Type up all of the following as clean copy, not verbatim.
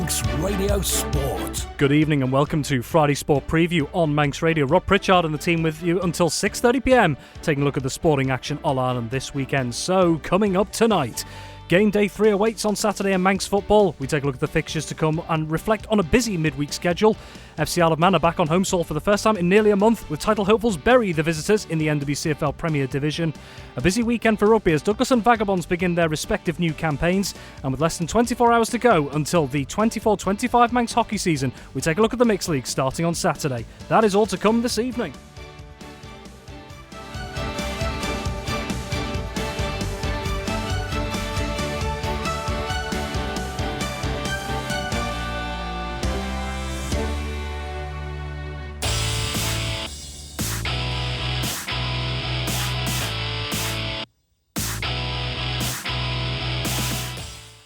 Manx Radio Sport. Good evening and welcome to Friday Sport Preview on Manx Radio. Rob Pritchard and the team with you until 6:30pm, taking a look at the sporting action All Ireland this weekend. So, coming up tonight, Gameday 3 awaits on Saturday in Manx football. We take a look at the fixtures to come and reflect on a busy midweek schedule. FC Isle of Man are back on home soil for the first time in nearly a month, with title hopefuls bury the visitors in the NWCFL Premier Division. A busy weekend for rugby as Douglas and Vagabonds begin their respective new campaigns, and with less than 24 hours to go until the 24-25 Manx hockey season, we take a look at the Mixed League starting on Saturday. That is all to come this evening.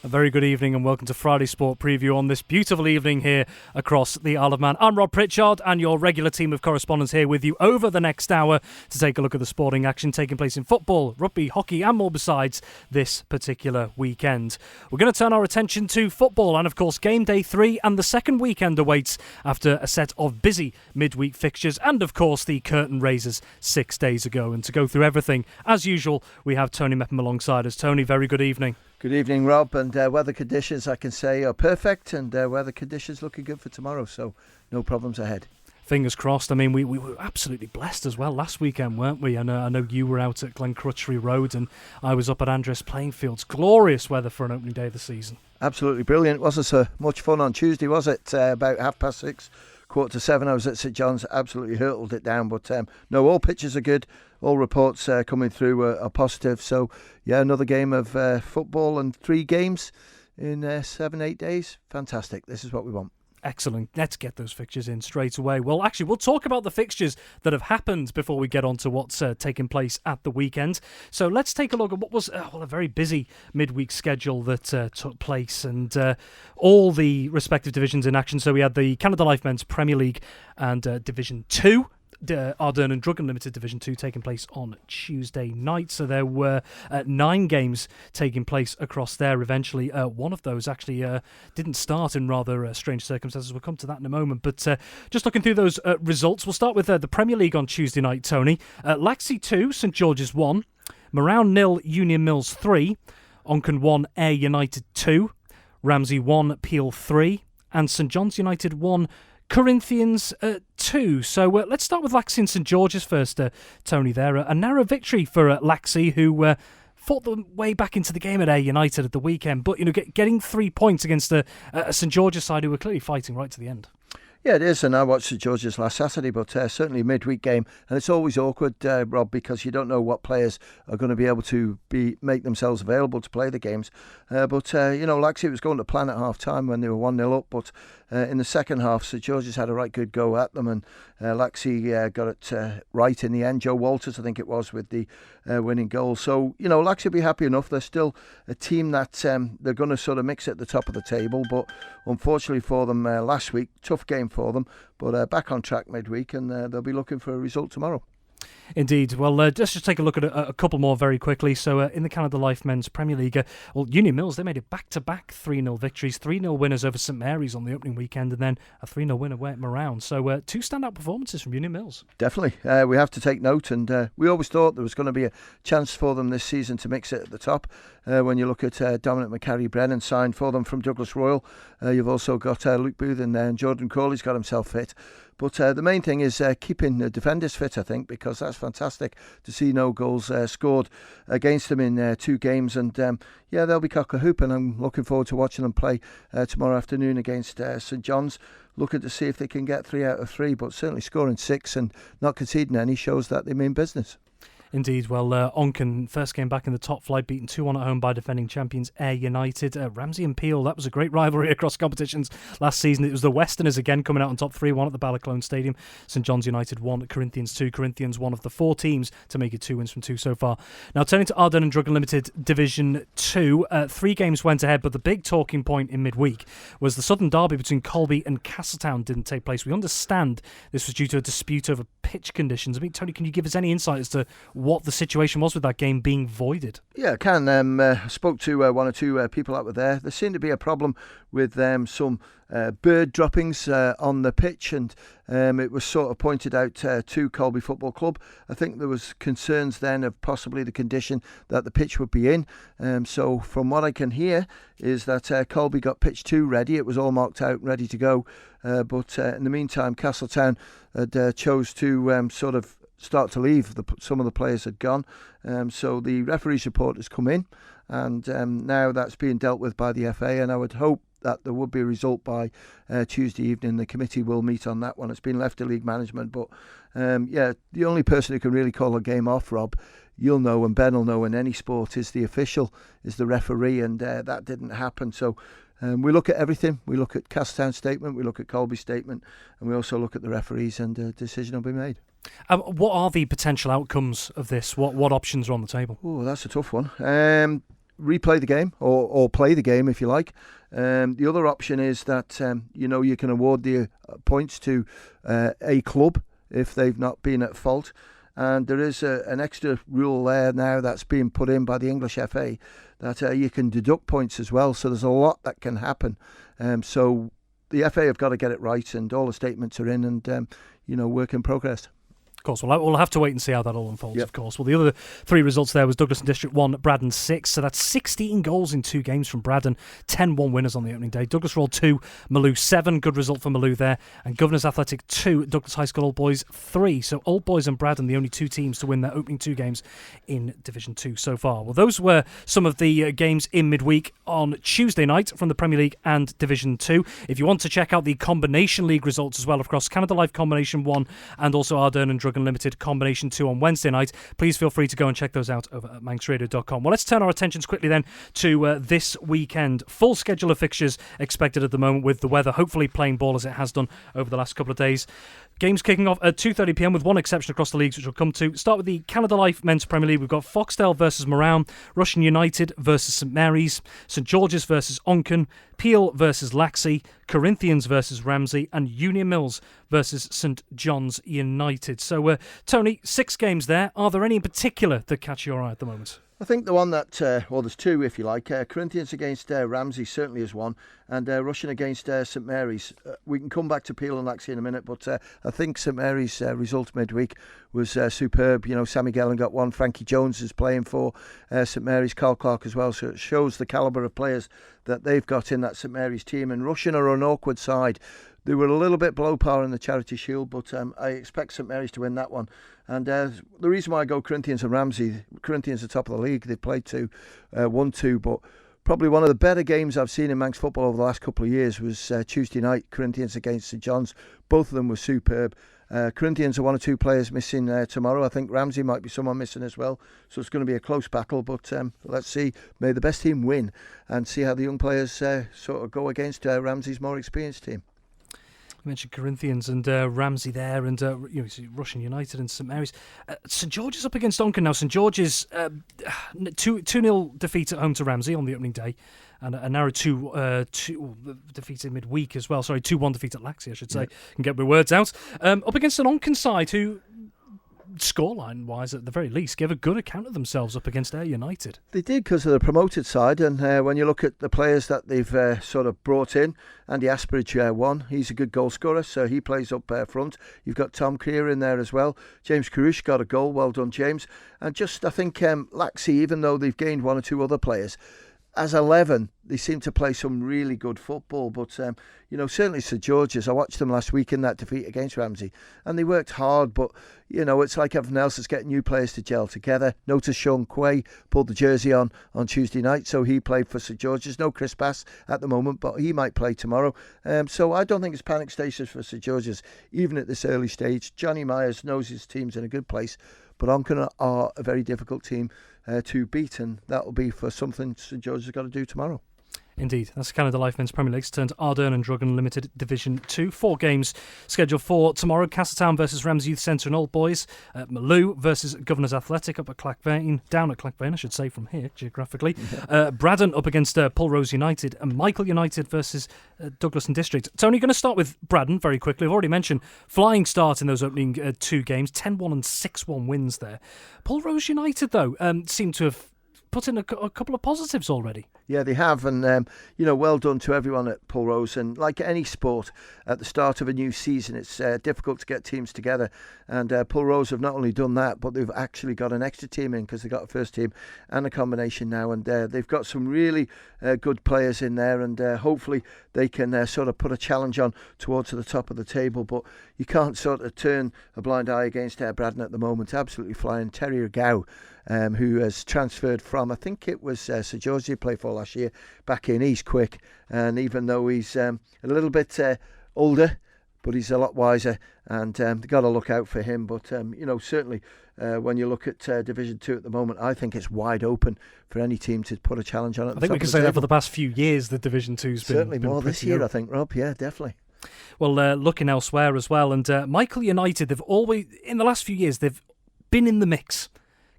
Very good evening and welcome to Friday Sport Preview on this beautiful evening here across the Isle of Man. I'm Rob Pritchard and your regular team of correspondents here with you over the next hour to take a look at the sporting action taking place in football, rugby, hockey and more besides this particular weekend. We're going to turn our attention to football and of course Gameday 3 and the second weekend awaits after a set of busy midweek fixtures and of course the curtain raisers 6 days ago. And to go through everything, as usual, we have Tony Mepham alongside us. Tony, very good evening. Good evening, Rob, and weather conditions, I can say, are perfect, and weather conditions looking good for tomorrow, so no problems ahead. Fingers crossed. I mean, we were absolutely blessed as well last weekend, weren't we? I know you were out at Glencrutchery Road, and I was up at Andres Playing Fields. Glorious weather for an opening day of the season. Absolutely brilliant. Wasn't so much fun on Tuesday, was it? About 6:30, 6:45, I was at St John's, absolutely hurtled it down, but no, all pitches are good. All reports coming through are positive. So, yeah, another game of football and 3 games in 7-8 days. Fantastic. This is what we want. Excellent. Let's get those fixtures in straight away. Well, actually, we'll talk about the fixtures that have happened before we get on to what's taking place at the weekend. So let's take a look at what was a very busy midweek schedule that took place and all the respective divisions in action. So we had the Canada Life Men's Premier League and Division 2. Ardern and Druggan Limited Division 2 taking place on Tuesday night. So there were 9 games taking place across there. Eventually, one of those actually didn't start in rather strange circumstances. We'll come to that in a moment. But just looking through those results, we'll start with the Premier League on Tuesday night, Tony. Laxey 2, St George's 1, Morown 0, Union Mills 3, Onken 1, Ayr United 2, Ramsey 1, Peel 3, and St John's United 1, Corinthians 2. So let's start with Laxey and St George's first, Tony, there. A narrow victory for Laxey, who fought their way back into the game at Ayr United at the weekend, but getting 3 points against a St George's side who were clearly fighting right to the end. Yeah, it is, and I watched St George's last Saturday, but certainly a midweek game, and it's always awkward, Rob, because you don't know what players are going to be able to make themselves available to play the games. But Laxey was going to plan at half-time when they were 1-0 up, but in the second half, St George's had a right good go at them, and Laxey got it right in the end. Joe Walters, I think it was, with the winning goal. So, Laxey will be happy enough. They're still a team that they're going to sort of mix at the top of the table, but unfortunately for them last week, tough game for them, but back on track midweek, and they'll be looking for a result tomorrow. Indeed. Well, let's just take a look at a couple more very quickly. So in the Canada Life Men's Premier League, Union Mills, they made it back-to-back 3-0 victories, 3-0 winners over St Mary's on the opening weekend, and then a 3-0 win away at Morown. So 2 standout performances from Union Mills. Definitely. We have to take note, and we always thought there was going to be a chance for them this season to mix it at the top. When you look at Dominic McCarry-Brennan signed for them from Douglas Royal, you've also got Luke Booth in there, and Jordan Crawley's got himself fit. But the main thing is keeping the defenders fit, I think, because that's fantastic to see no goals scored against them in 2 games. And they'll be cock-a-hoop, and I'm looking forward to watching them play tomorrow afternoon against St John's. Looking to see if they can get 3 out of 3, but certainly scoring 6 and not conceding any shows that they mean business. Indeed. Well, Onken first came back in the top flight, beaten 2-1 at home by defending champions Ayr United. Ramsey and Peel, that was a great rivalry across competitions last season. It was the Westerners again coming out on top 3-1 at the Ballyclone Stadium. St John's United 1, Corinthians 2. Corinthians one of the 4 teams to make it 2 wins from 2 so far. Now turning to Ardern and Druggan Limited Division 2, 3 games went ahead, but the big talking point in midweek was the Southern Derby between Colby and Castletown didn't take place. We understand this was due to a dispute over pitch conditions. I mean, Tony, can you give us any insight as to what the situation was with that game being voided? Yeah, I can. I spoke to one or two people that were there. There seemed to be a problem with some bird droppings on the pitch, and it was sort of pointed out to Colby Football Club. I think there was concerns then of possibly the condition that the pitch would be in. So from what I can hear is that Colby got pitch 2 ready. It was all marked out and ready to go. But in the meantime, Castletown had chose to sort of start to leave. Some of the players had gone. So the referee's report has come in, and now that's being dealt with by the FA, and I would hope that there would be a result by Tuesday evening. The committee will meet on that one. It's been left to league management, but the only person who can really call a game off, Rob, you'll know and Ben will know in any sport, is the official, is the referee, and that didn't happen. So we look at everything. We look at Castletown's statement, we look at Colby's statement, and we also look at the referees, and a decision will be made. What are the potential outcomes of this? What options are on the table? Oh, that's a tough one. Replay the game or play the game if you like. The other option is that you can award the points to a club if they've not been at fault, and there is an extra rule there now that's being put in by the English FA that you can deduct points as well. So there's a lot that can happen. So the FA have got to get it right, and all the statements are in, and work in progress. Of course, we'll have to wait and see how that all unfolds, Yep. of course. Well, the other 3 results there was Douglas and District 1, Braddon 6. So that's 16 goals in 2 games from Braddon, 10-1 winners on the opening day. Douglas rolled 2, Maloo 7. Good result for Maloo there. And Governors Athletic 2, Douglas High School Old Boys 3. So Old Boys and Braddon, the only 2 teams to win their opening 2 games in Division 2 so far. Well, those were some of the games in midweek on Tuesday night from the Premier League and Division 2. If you want to check out the Combination League results as well, across Canada Life Combination 1 and also Ardern and Drug Unlimited Combination 2 on Wednesday night, please feel free to go and check those out over at manxradio.com. Well, let's turn our attentions quickly then to this weekend. Full schedule of fixtures expected at the moment, with the weather hopefully playing ball as it has done over the last couple of days. Games kicking off at 2:30pm with one exception across the leagues, which we'll come to. Start with the Canada Life Men's Premier League. We've got Foxdale versus Moran, Russian United versus St Mary's, St George's versus Onken, Peel versus Laxey, Corinthians versus Ramsey, and Union Mills versus St John's United. So, Tony, 6 games there. Are there any in particular that catch your eye at the moment? I think the one that, there's 2 if you like. Corinthians against Ramsey certainly is one, and Russian against St Mary's. We can come back to Peel and Laxey in a minute, but I think St Mary's result midweek was superb. Sammy Gellan got 1. Frankie Jones is playing for St Mary's, Carl Clark as well, so it shows the calibre of players that they've got in that St Mary's team. And Russian are an awkward side. They were a little bit below par in the Charity Shield, but I expect St Mary's to win that one. And the reason why I go Corinthians and Ramsey, Corinthians are top of the league. They played 1-2, but probably one of the better games I've seen in Manx football over the last couple of years was Tuesday night, Corinthians against St John's. Both of them were superb. Corinthians are 1 or 2 players missing tomorrow. I think Ramsey might be someone missing as well. So it's going to be a close battle, but let's see. May the best team win and see how the young players sort of go against Ramsey's more experienced team. You mentioned Corinthians and Ramsey there, and Russian United and St Mary's. St George's up against Onken now. St George's 2-0 defeat at home to Ramsey on the opening day, and a narrow 2 defeat in midweek as well. Sorry, 2-1 defeat at Laxey, I should say. Yeah. Can get my words out. Up against an Onken side who, scoreline-wise, at the very least, gave a good account of themselves up against Ayr United. They did, because of the promoted side, and when you look at the players that they've sort of brought in, Andy Asperidge won. He's a good goal scorer, so he plays up front. You've got Tom Creer in there as well. James Carush got a goal. Well done, James. And just, I think, Laxey, even though they've gained 1 or 2 other players, as 11, they seem to play some really good football. But, certainly St George's, I watched them last week in that defeat against Ramsey, and they worked hard, but, it's like everything else, it's getting new players to gel together. Notice Sean Quay pulled the jersey on Tuesday night, so he played for St George's. No Chris Bass at the moment, but he might play tomorrow. So I don't think it's panic stations for St George's, even at this early stage. Johnny Myers knows his team's in a good place, but Onken are a very difficult team to beat, and that'll be for something St George's has got to do tomorrow. Indeed, that's Canada Life Men's Premier League. Turned Ardern and Drugan Limited Division 2. 4 games scheduled for tomorrow. Castletown versus Ramsey Youth Centre and Old Boys. Maloo versus Governors Athletic up at down at Clackvane, I should say, from here, geographically. Braddon up against Pulrose United. And Michael United versus Douglas and District. Tony, going to start with Braddon very quickly. I've already mentioned flying start in those opening 2 games. 10-1 and 6-1 wins there. Pulrose United, though, seem to have put in a couple of positives already. Yeah, they have, and well done to everyone at Pulrose. And like any sport, at the start of a new season, it's difficult to get teams together. And Pulrose have not only done that, but they've actually got an extra team in because they've got a first team and a combination now. And they've got some really good players in there, and hopefully they can sort of put a challenge on towards the top of the table. But you can't sort of turn a blind eye against Braddon at the moment. Absolutely flying. Terry Gow, who has transferred from, I think it was Sir George he played for last year, back in. He's quick, and even though he's a little bit older, but he's a lot wiser, and they've got to look out for him. But certainly when you look at Division 2 at the moment, I think it's wide open for any team to put a challenge on it. I think we can say that for the past few years, the Division 2's been certainly more this year, good. I think, Rob. Yeah, definitely. Well, looking elsewhere as well, and Michael United, they've always, in the last few years, they've been in the mix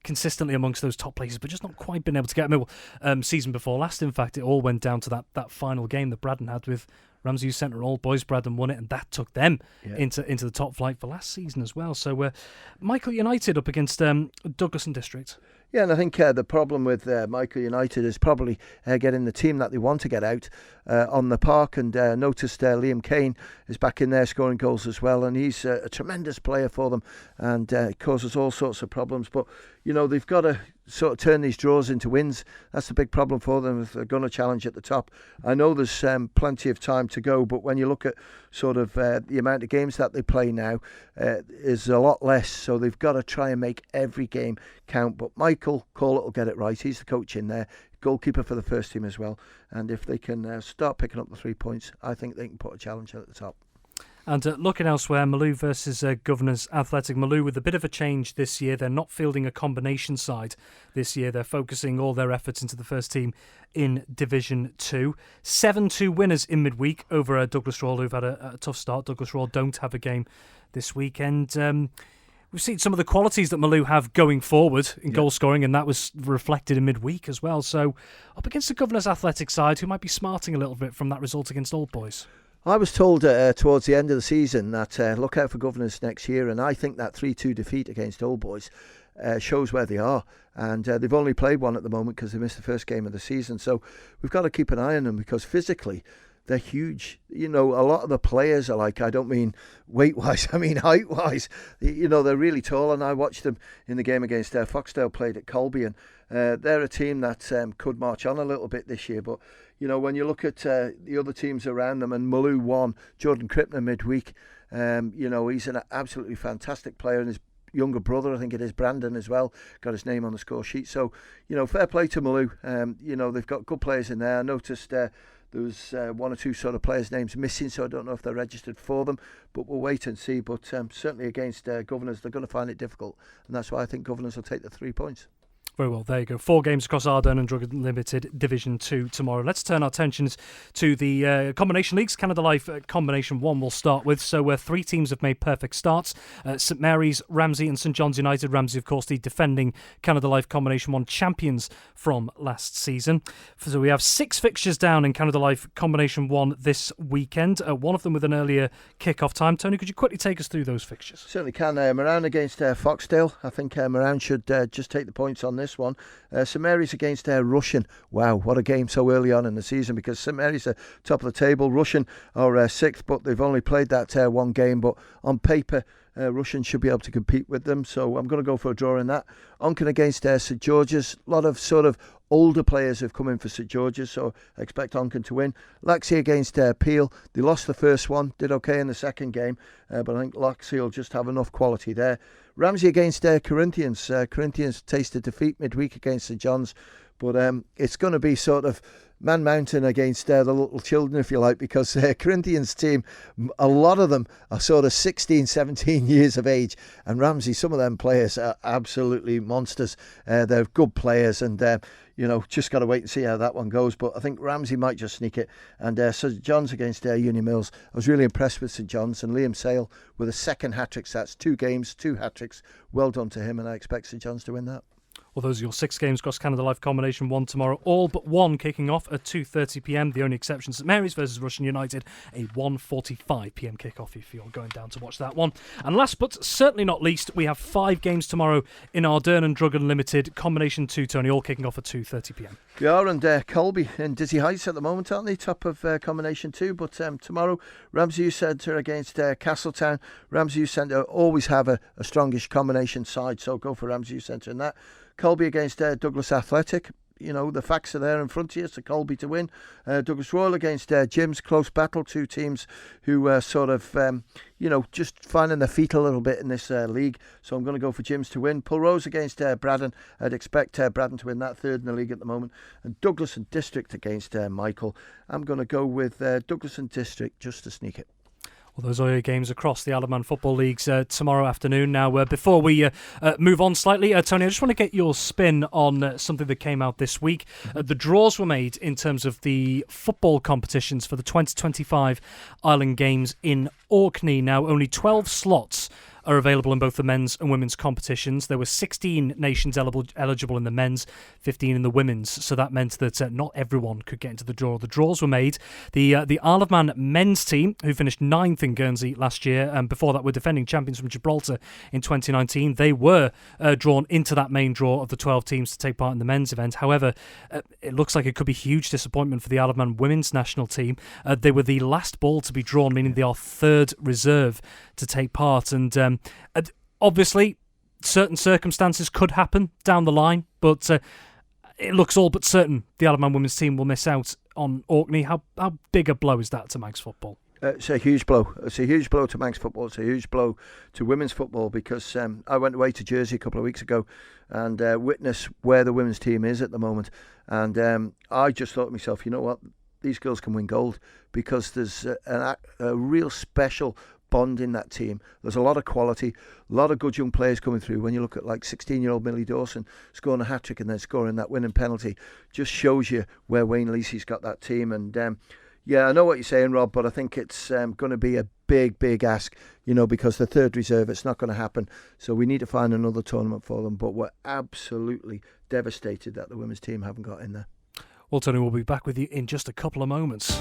consistently amongst those top places, but just not quite been able to get them. Season before last, in fact, it all went down to that final game that Braddon had with Ramsey Youth Centre and Old Boys. Braddon won it, and that took them into the top flight for last season as well. So Michael United up against Douglas and District. Yeah, and I think the problem with Michael United is probably getting the team that they want to get out on the park. And noticed Liam Kane is back in there scoring goals as well. And he's a tremendous player for them, and causes all sorts of problems. But, they've got to sort of turn these draws into wins. That's the big problem for them if they're going to challenge at the top. I know there's plenty of time to go, but when you look at sort of the amount of games that they play now, is a lot less. So they've got to try and make every game count. But Michael Corlett will get it right. He's the coach in there, goalkeeper for the first team as well. And if they can start picking up the 3 points, I think they can put a challenge at the top. And looking elsewhere, Maloo versus Governors Athletic. Maloo with a bit of a change this year. They're not fielding a combination side this year. They're focusing all their efforts into the first team in Division 2. 7-2 winners in midweek over Douglas Royal, who've had a tough start. Douglas Royal don't have a game this weekend. We've seen some of the qualities that Maloo have going forward in goal scoring, and that was reflected in midweek as well. So up against the Governors Athletic side, who might be smarting a little bit from that result against Old Boys. I was told towards the end of the season that look out for Governors next year, and I think that 3-2 defeat against Old Boys shows where they are. And they've only played one at the moment because they missed the first game of the season. So we've got to keep an eye on them because physically they're huge. A lot of the players are like, I don't mean weight-wise, I mean height-wise. They're really tall, and I watched them in the game against Foxdale played at Colby, and they're a team that could march on a little bit this year. But when you look at the other teams around them, and Maloo won Jordan Krippner midweek, he's an absolutely fantastic player, and his younger brother, I think it is Brandon as well, got his name on the score sheet. So, fair play to Maloo. They've got good players in there. I noticed there was 1 or 2 sort of players' names missing, so I don't know if they're registered for them, but we'll wait and see. But certainly against Governors, they're going to find it difficult, and that's why I think Governors will take the 3 points. Very well, there you go. 4 games across Ardern and Drugan Limited Division 2 tomorrow. Let's turn our attentions to the combination leagues. Canada Life Combination 1 we'll start with. So 3 teams have made perfect starts. St Mary's, Ramsey and St John's United. Ramsey, of course, the defending Canada Life Combination 1 champions from last season. So we have 6 fixtures down in Canada Life Combination 1 this weekend. One of them with an earlier kick-off time. Tony, could you quickly take us through those fixtures? Certainly can. Moran against Foxdale. I think Moran should just take the points on this one. St Mary's against Rushen. Wow, what a game so early on in the season, because St Mary's are top of the table. Rushen are 6th, but they've only played that 1 game. But on paper, Rushen should be able to compete with them. So I'm going to go for a draw in that. Onken against St George's. A lot of sort of older players have come in for St George's, so I expect Onken to win. Laxey against Peel. They lost the first one, did okay in the second game, but I think Laxey will just have enough quality there. Ramsey against Corinthians. Corinthians tasted defeat midweek against St John's, but it's going to be sort of Man Mountain against the little children, if you like, because Corinthians team, a lot of them are sort of 16, 17 years of age, and Ramsey, some of them players are absolutely monsters. They're good players, and just got to wait and see how that one goes. But I think Ramsey might just sneak it. And St John's against Uni Mills. I was really impressed with St John's, and Liam Sale with a second hat-trick. That's 2 games, 2 hat-tricks. Well done to him, and I expect St John's to win that. Well, those are your 6 games across Canada Live Combination 1 tomorrow, all but one kicking off at 2:30pm. The only exception, St Mary's versus Russian United, a 1:45pm kickoff if you're going down to watch that one. And last but certainly not least, we have 5 games tomorrow in Ardern and Drug Unlimited, Combination 2, Tony, all kicking off at 2:30pm. They are, and Colby in Dizzy Heights at the moment, aren't they? Top of Combination 2. But tomorrow, Ramsey Youth Centre against Castletown. Ramsey Youth Centre always have a strongish combination side, so go for Ramsey Youth Centre in that. Colby against Douglas Athletic. The facts are there in front of you. It's a Colby to win. Douglas Royal against Jim's, close battle. 2 teams who are sort of, just finding their feet a little bit in this league. So I'm going to go for Jim's to win. Pulrose against Braddon. I'd expect Braddon to win that, 3rd in the league at the moment. And Douglas and District against Michael. I'm going to go with Douglas and District just to sneak it. Well, those are your games across the Isle of Man football leagues tomorrow afternoon. Now, before we move on slightly, Tony, I just want to get your spin on something that came out this week. The draws were made in terms of the football competitions for the 2025 Island Games in Orkney. Now, only 12 slots are available in both the men's and women's competitions. There were 16 nations eligible in the men's, 15 in the women's, so that meant that not everyone could get into the draw. The draws were made. The Isle of Man men's team, who finished 9th in Guernsey last year, and before that were defending champions from Gibraltar in 2019, they were drawn into that main draw of the 12 teams to take part in the men's event. However, it looks like it could be huge disappointment for the Isle of Man women's national team. They were the last ball to be drawn, meaning they are 3rd reserve to take part, and obviously certain circumstances could happen down the line, but it looks all but certain the Isle of Man women's team will miss out on Orkney. How big a blow is that to Manx football? It's a huge blow. It's a huge blow to Manx football. It's a huge blow to women's football, because I went away to Jersey a couple of weeks ago and witnessed where the women's team is at the moment, and I just thought to myself, you know what, these girls can win gold, because there's a real special bond in that team. There's a lot of quality, a lot of good young players coming through. When you look at like 16-year-old Millie Dawson scoring a hat-trick and then scoring that winning penalty, just shows you where Wayne Lacey's got that team. And I know what you're saying, Rob, but I think it's going to be a big ask, because the 3rd reserve, it's not going to happen. So we need to find another tournament for them, but we're absolutely devastated that the women's team haven't got in there. Well, Tony, we'll be back with you in just a couple of moments.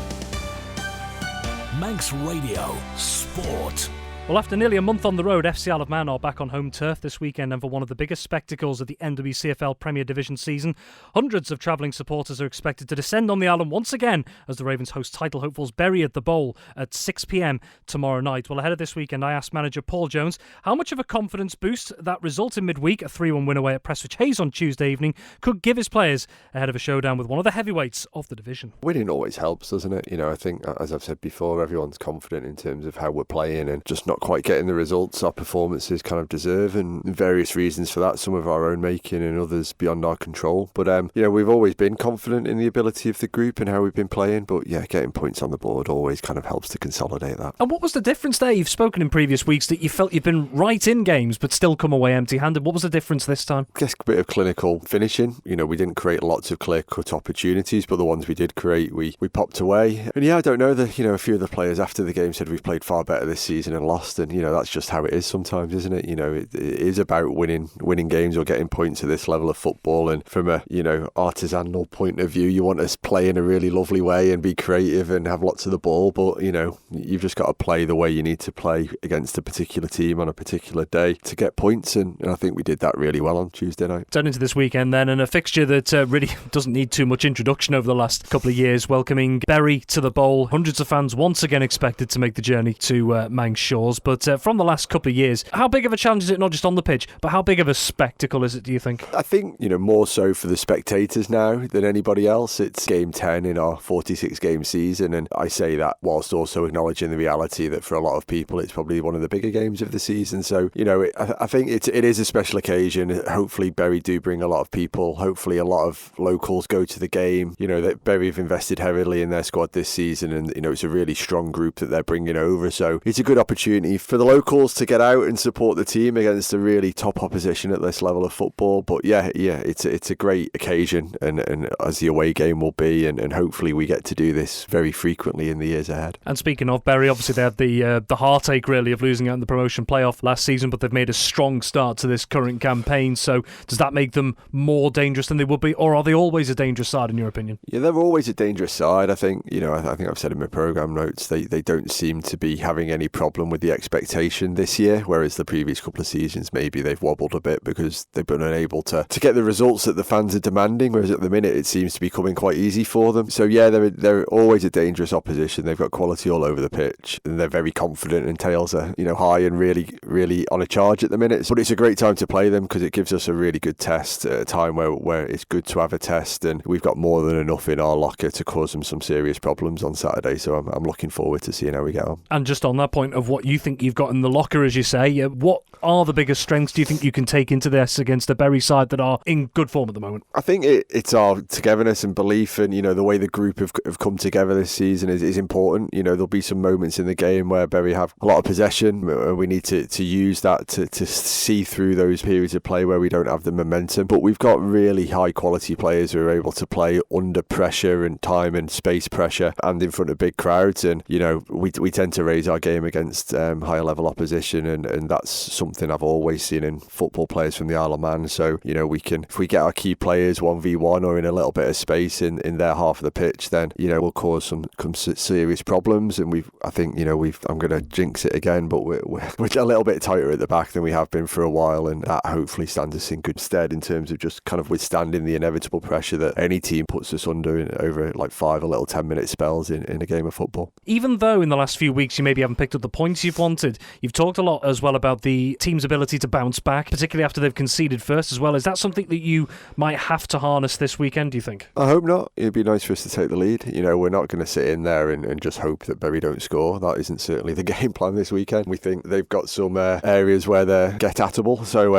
Manx Radio Sport. Well, after nearly a month on the road, FC Isle of Man are back on home turf this weekend, and for one of the biggest spectacles of the NWCFL Premier Division season, hundreds of travelling supporters are expected to descend on the island once again as the Ravens host title hopefuls Bury at the Bowl at 6pm tomorrow night. Well, ahead of this weekend, I asked manager Paul Jones how much of a confidence boost that result in midweek, a 3-1 win away at Prestwich Hayes on Tuesday evening, could give his players ahead of a showdown with one of the heavyweights of the division. Winning always helps, doesn't it? I think, as I've said before, everyone's confident in terms of how we're playing and just not quite getting the results our performances kind of deserve, and various reasons for that, some of our own making and others beyond our control. But we've always been confident in the ability of the group and how we've been playing, but getting points on the board always kind of helps to consolidate that. And what was the difference there? You've spoken in previous weeks that you felt you've been right in games but still come away empty-handed. What was the difference this time? I guess a bit of clinical finishing. We didn't create lots of clear-cut opportunities, but the ones we did create, we popped away. And I don't know, a few of the players after the game said we've played far better this season and lost, and that's just how it is sometimes, isn't it? It is about winning games or getting points at this level of football, and from a artisanal point of view, you want us play in a really lovely way and be creative and have lots of the ball, but you've just got to play the way you need to play against a particular team on a particular day to get points, and I think we did that really well on Tuesday night. Turn into this weekend then, and a fixture that really doesn't need too much introduction over the last couple of years, welcoming Bury to the Bowl. Hundreds of fans once again expected to make the journey to Manx shores. yours, but from the last couple of years, how big of a challenge is it, not just on the pitch, but how big of a spectacle is it, do you think? I think, more so for the spectators now than anybody else. It's game 10 in our 46-game season, and I say that whilst also acknowledging the reality that for a lot of people it's probably one of the bigger games of the season. So, I think it is a special occasion. Hopefully Bury do bring a lot of people. Hopefully a lot of locals go to the game. That Bury have invested heavily in their squad this season, and it's a really strong group that they're bringing over. So it's a good opportunity for the locals to get out and support the team against a really top opposition at this level of football. But yeah, it's a great occasion, and as the away game will be, and hopefully we get to do this very frequently in the years ahead. And speaking of Bury, obviously they had the heartache really of losing out in the promotion playoff last season, but they've made a strong start to this current campaign. So does that make them more dangerous than they would be, or are they always a dangerous side in your opinion? Yeah, they're always a dangerous side. I think, I think I've said in my programme notes, they don't seem to be having any problem with the expectation this year, whereas the previous couple of seasons maybe they've wobbled a bit because they've been unable to get the results that the fans are demanding, whereas at the minute it seems to be coming quite easy for them. So yeah, they're always a dangerous opposition. They've got quality all over the pitch, and they're very confident, and tails are high and really on a charge at the minute. But it's a great time to play them because it gives us a really good test at a time where it's good to have a test, and we've got more than enough in our locker to cause them some serious problems on Saturday. So I'm looking forward to seeing how we get on. And just on that point of what you think you've got in the locker, as you say, what are the biggest strengths do you think you can take into this against a Bury side that are in good form at the moment? I think it's our togetherness and belief, and the way the group have come together this season is important. There'll be some moments in the game where Bury have a lot of possession, and we need to use that to see through those periods of play where we don't have the momentum. But we've got really high quality players who are able to play under pressure and time and space pressure and in front of big crowds, and we tend to raise our game against higher level opposition, and that's something I've always seen in football players from the Isle of Man. So we can, if we get our key players 1v1 or in a little bit of space in their half of the pitch, then we'll cause some serious problems. And I'm going to jinx it again, but we're a little bit tighter at the back than we have been for a while, and that hopefully stands us in good stead in terms of just kind of withstanding the inevitable pressure that any team puts us under over like 5 little 10-minute spells in a game of football. Even though in the last few weeks you maybe haven't picked up the points you've wanted, you've talked a lot as well about the team's ability to bounce back, particularly after they've conceded first as well. Is that something that you might have to harness this weekend, do you think? I hope not. It'd be nice for us to take the lead. We're not going to sit in there and just hope that Bury don't score. That isn't certainly the game plan this weekend. We think they've got some areas where they're get-atable, so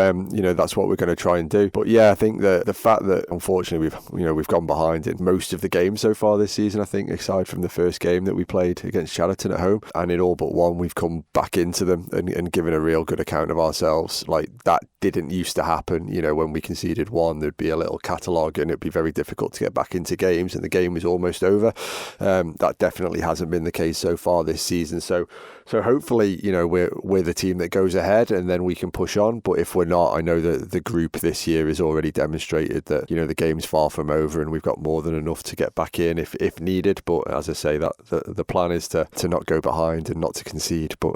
that's what we're going to try and do. But yeah, I think that the fact that unfortunately we've gone behind in most of the games so far this season, I think, aside from the first game that we played against Chatterton at home, and in all but one we've come back into them and given a real good account of ourselves. Like, that didn't used to happen. When we conceded one, there'd be a little catalogue and it'd be very difficult to get back into games, and the game was almost over. That definitely hasn't been the case so far this season. So hopefully, we're the team that goes ahead and then we can push on. But if we're not, I know that the group this year has already demonstrated that, the game's far from over, and we've got more than enough to get back in if needed. But as I say, that the plan is to not go behind and not to concede. But,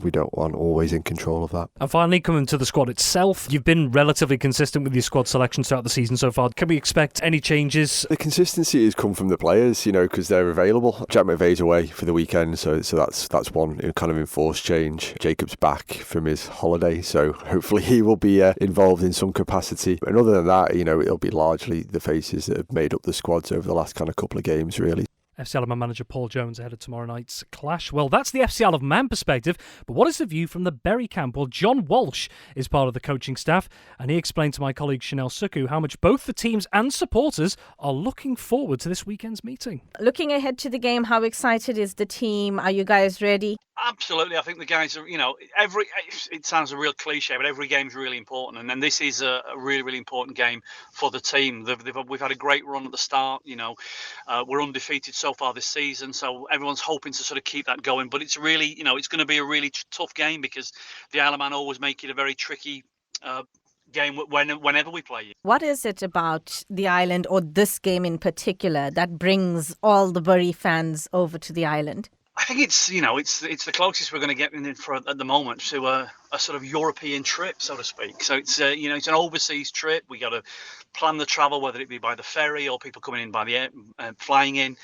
we don't want always in control of that. And finally, coming to the squad itself, you've been relatively consistent with your squad selections throughout the season so far. Can we expect any changes? The consistency has come from the players, because they're available. Jack McVeigh's away for the weekend, so that's one kind of enforced change. Jacob's back from his holiday, so hopefully he will be involved in some capacity. And other than that, it'll be largely the faces that have made up the squads over the last kind of couple of games, really. FC Isle of Man manager Paul Jones ahead of tomorrow night's clash. Well, that's the FC Isle of Man perspective, but what is the view from the Bury camp? Well, John Walsh is part of the coaching staff, and he explained to my colleague Chanel Suku how much both the teams and supporters are looking forward to this weekend's meeting. Looking ahead to the game, how excited is the team? Are you guys ready? Absolutely. I think the guys are, it sounds a real cliche, but every game's really important. And then this is a really, really important game for the team. We've had a great run at the start. We're undefeated so far this season. So everyone's hoping to sort of keep that going. But it's really, it's going to be a really tough game because the Isle of Man always make it a very tricky game whenever we play you. What is it about the island, or this game in particular, that brings all the Bury fans over to the island? I think it's the closest we're going to get in for at the moment to a sort of European trip, so to speak. So it's it's an overseas trip. We got to plan the travel, whether it be by the ferry or people coming in by the air, flying in.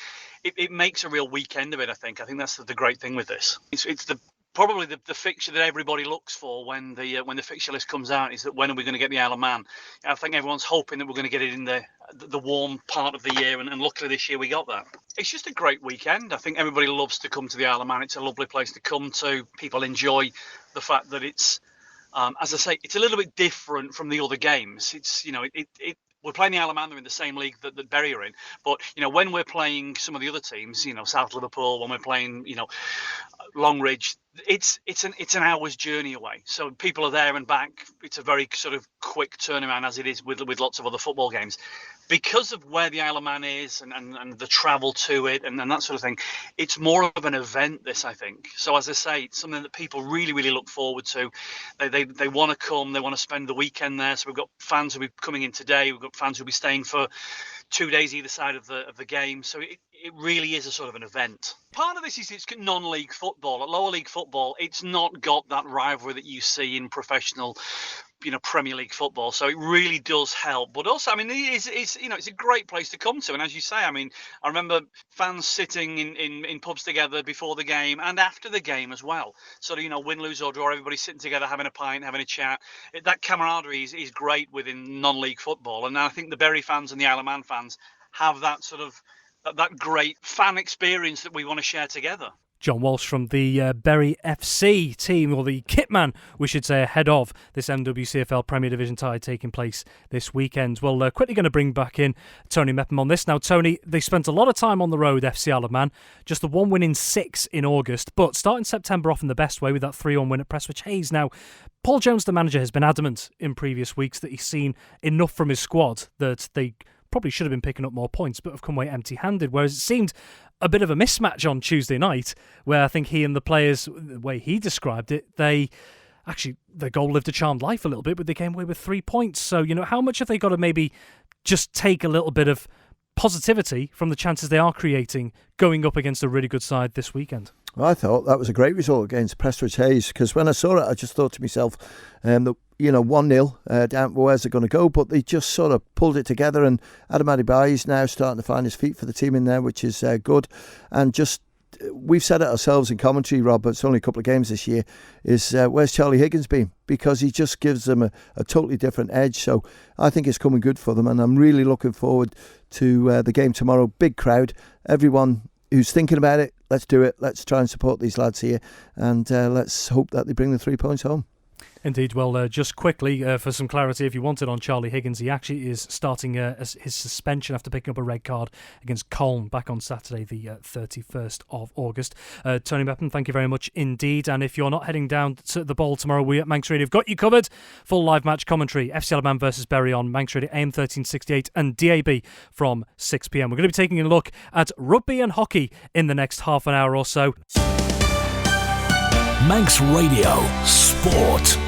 It makes a real weekend of it. I think that's the great thing with this. It's the probably the fixture that everybody looks for when the fixture list comes out is that when are we going to get the Isle of Man? I think everyone's hoping that we're going to get it in the warm part of the year, and luckily this year we got that. It's just a great weekend. I think everybody loves to come to the Isle of Man. It's a lovely place to come to. People enjoy the fact that it's, as I say, it's a little bit different from the other games. It's, we're playing the Isle of Man. They're in the same league that Bury are in. But, when we're playing some of the other teams, South Liverpool, when we're playing, Longridge, it's an hour's journey away. So people are there and back. It's a very sort of quick turnaround, as it is with lots of other football games. Because of where the Isle of Man is and the travel to it and that sort of thing, it's more of an event, this, I think. So as I say, it's something that people really, really look forward to. They want to come. They want to spend the weekend there. So we've got fans who'll be coming in today. We've got fans who'll be staying for 2 days either side of the game. So it really is a sort of an event. Part of this is it's non-league football. At lower league football, it's not got that rivalry that you see in professional, Premier League football. So it really does help. But also, it's a great place to come to. And as you say, I remember fans sitting in pubs together before the game and after the game as well. Sort of, win, lose or draw, everybody sitting together, having a pint, having a chat. That camaraderie is great within non-league football. And I think the Bury fans and the Isle of Man fans have that sort of that great fan experience that we want to share together. John Walsh from the Bury FC team, or the kitman, we should say, ahead of this NWCFL Premier Division tie taking place this weekend. Well, quickly going to bring back in Tony Mepham on this. Now, Tony, they spent a lot of time on the road, FC Isle of Man, just the 1 win in 6 in August, but starting September off in the best way with that 3-1 win at Prestwich Hayes. Now, Paul Jones, the manager, has been adamant in previous weeks that he's seen enough from his squad that they probably should have been picking up more points, but have come away empty-handed, whereas it seemed a bit of a mismatch on Tuesday night, where I think he and the players, the way he described it, their goal lived a charmed life a little bit, but they came away with 3 points. So, how much have they got to maybe just take a little bit of positivity from the chances they are creating going up against a really good side this weekend? Well, I thought that was a great result against Prestwich Hayes, because when I saw it, I just thought to myself, 1-0 down, where's it going to go? But they just sort of pulled it together, and Adam Adebayo is now starting to find his feet for the team in there, which is good. And just, we've said it ourselves in commentary, Rob, but it's only a couple of games this year, is where's Charlie Higgins been? Because he just gives them a totally different edge. So I think it's coming good for them, and I'm really looking forward to the game tomorrow. Big crowd, everyone who's thinking about it, let's do it. Let's try and support these lads here, and let's hope that they bring the 3 points home. Indeed. Well, just quickly, for some clarity, if you wanted on Charlie Higgins, he actually is starting his suspension after picking up a red card against Colne back on Saturday, the 31st of August. Tony Mepham, thank you very much indeed. And if you're not heading down to the Bowl tomorrow, we at Manx Radio have got you covered. Full live match commentary, FC Isle of Man versus Bury on Manx Radio AM 1368 and DAB from 6 p.m. We're going to be taking a look at rugby and hockey in the next half an hour or so. Manx Radio Sport.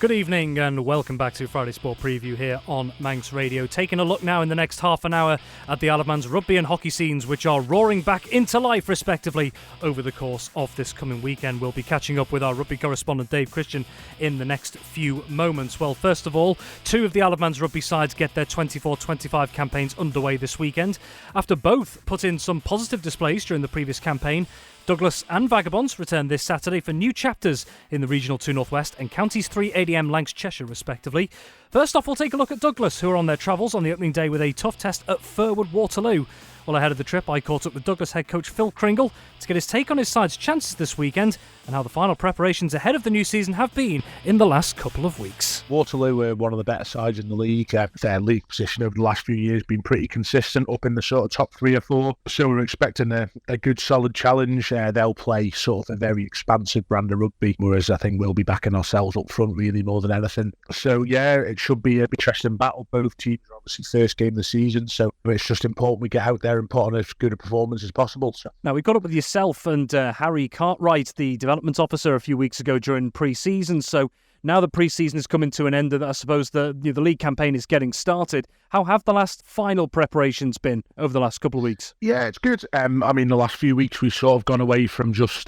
Good evening and welcome back to Friday Sport Preview here on Manx Radio. Taking a look now in the next half an hour at the Isle of Man's rugby and hockey scenes, which are roaring back into life respectively over the course of this coming weekend. We'll be catching up with our rugby correspondent Dave Christian in the next few moments. Well, first of all, 2 of the Isle of Man's rugby sides get their 24-25 campaigns underway this weekend. After both put in some positive displays during the previous campaign, Douglas and Vagabonds return this Saturday for new chapters in the Regional 2 North West and Counties 3 ADM Lancs Cheshire respectively. First off, we'll take a look at Douglas, who are on their travels on the opening day with a tough test at Furwood Waterloo. Well, ahead of the trip, I caught up with Douglas head coach Phil Cringle to get his take on his side's chances this weekend and how the final preparations ahead of the new season have been in the last couple of weeks. Waterloo were one of the better sides in the league. Their league position over the last few years been pretty consistent, up in the sort of top 3 or 4. So we're expecting a good solid challenge. They'll play sort of a very expansive brand of rugby, whereas I think we'll be backing ourselves up front really more than anything. So yeah, it should be an interesting battle. Both teams are obviously first game of the season, so it's just important we get out there and put on as good a performance as possible. So. Now, we got up with yourself and Harry Cartwright, the development officer, a few weeks ago during pre-season. So now the pre-season is coming to an end, and I suppose the league campaign is getting started. How have the last final preparations been over the last couple of weeks? Yeah, it's good. The last few weeks we've sort of gone away from just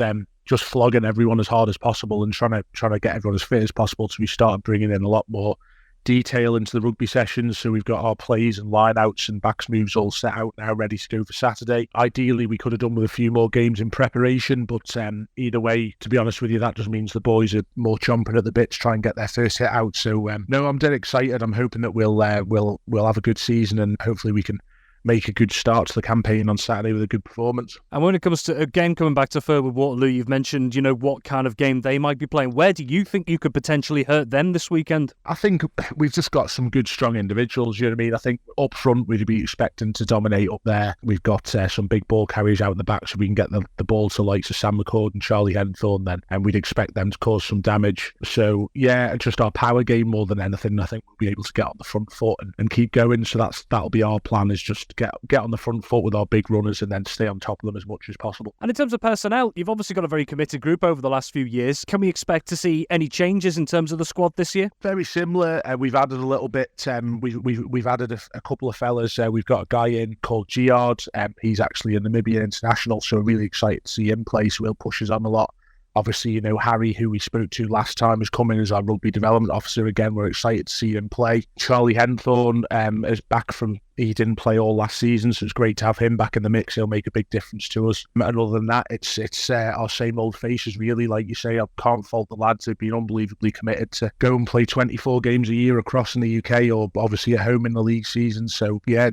flogging everyone as hard as possible and trying to get everyone as fit as possible. So we started bringing in a lot more detail into the rugby sessions, so we've got our plays and line-outs and backs moves all set out now, ready to go for Saturday. Ideally, we could have done with a few more games in preparation, but either way, to be honest with you, that just means the boys are more chomping at the bit to try and get their first hit out. So, no, I'm dead excited. I'm hoping that we'll have a good season, and hopefully we can make a good start to the campaign on Saturday with a good performance. And when it comes to a game coming back to Furwood Waterloo, you've mentioned, what kind of game they might be playing. Where do you think you could potentially hurt them this weekend? I think we've just got some good, strong individuals, you know what I mean? I think up front we'd be expecting to dominate up there. We've got some big ball carriers out in the back, so we can get the ball to likes of Sam McCord and Charlie Henthorne then, and we'd expect them to cause some damage. So, yeah, just our power game more than anything. I think we'll be able to get on the front foot and keep going. So that'll be our plan, is just get on the front foot with our big runners and then stay on top of them as much as possible. And in terms of personnel, you've obviously got a very committed group over the last few years. Can we expect to see any changes in terms of the squad this year? Very similar. We've added a little bit. We've added a couple of fellas. We've got a guy in called Giard. He's actually a Namibian international, so we're really excited to see him play. So he'll push us on a lot. Obviously, Harry, who we spoke to last time, is coming as our rugby development officer. Again, we're excited to see him play. Charlie Henthorne is back from... He didn't play all last season, so it's great to have him back in the mix. He'll make a big difference to us. And other than that, it's our same old faces, really. Like you say, I can't fault the lads. They've been unbelievably committed to go and play 24 games a year across in the UK, or obviously at home in the league season. So, yeah,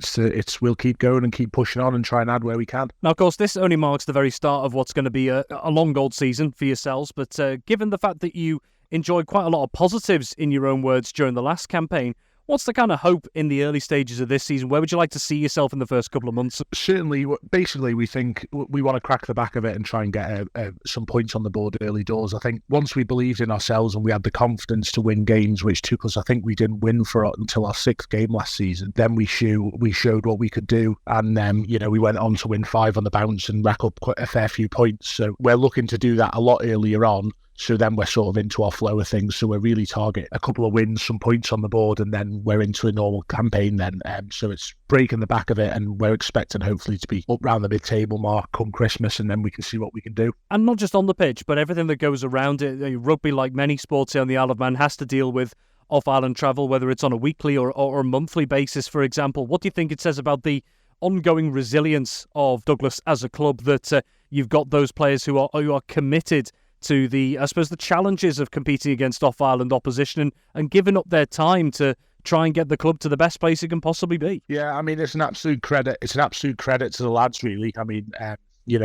we'll keep going and keep pushing on and try and add where we can. Now, of course, this only marks the very start of what's going to be a long old season for yourselves. But given the fact that you enjoyed quite a lot of positives, in your own words, during the last campaign, what's the kind of hope in the early stages of this season? Where would you like to see yourself in the first couple of months? Certainly, basically, we think we want to crack the back of it and try and get some points on the board early doors. I think once we believed in ourselves and we had the confidence to win games, which took us, I think we didn't win until our 6th game last season, then we showed what we could do. And then, we went on to win 5 on the bounce and rack up quite a fair few points. So we're looking to do that a lot earlier on. So then we're sort of into our flow of things. So we're really target a couple of wins, some points on the board, and then we're into a normal campaign then. So it's breaking the back of it, and we're expecting hopefully to be up round the mid-table mark come Christmas, and then we can see what we can do. And not just on the pitch, but everything that goes around it. Rugby, like many sports here on the Isle of Man, has to deal with off-island travel, whether it's on a weekly or a monthly basis, for example. What do you think it says about the ongoing resilience of Douglas as a club, that you've got those players who are committed to the challenges of competing against off-island opposition and giving up their time to try and get the club to the best place it can possibly be? Yeah, I mean, it's an absolute credit. It's an absolute credit to the lads, really. I mean,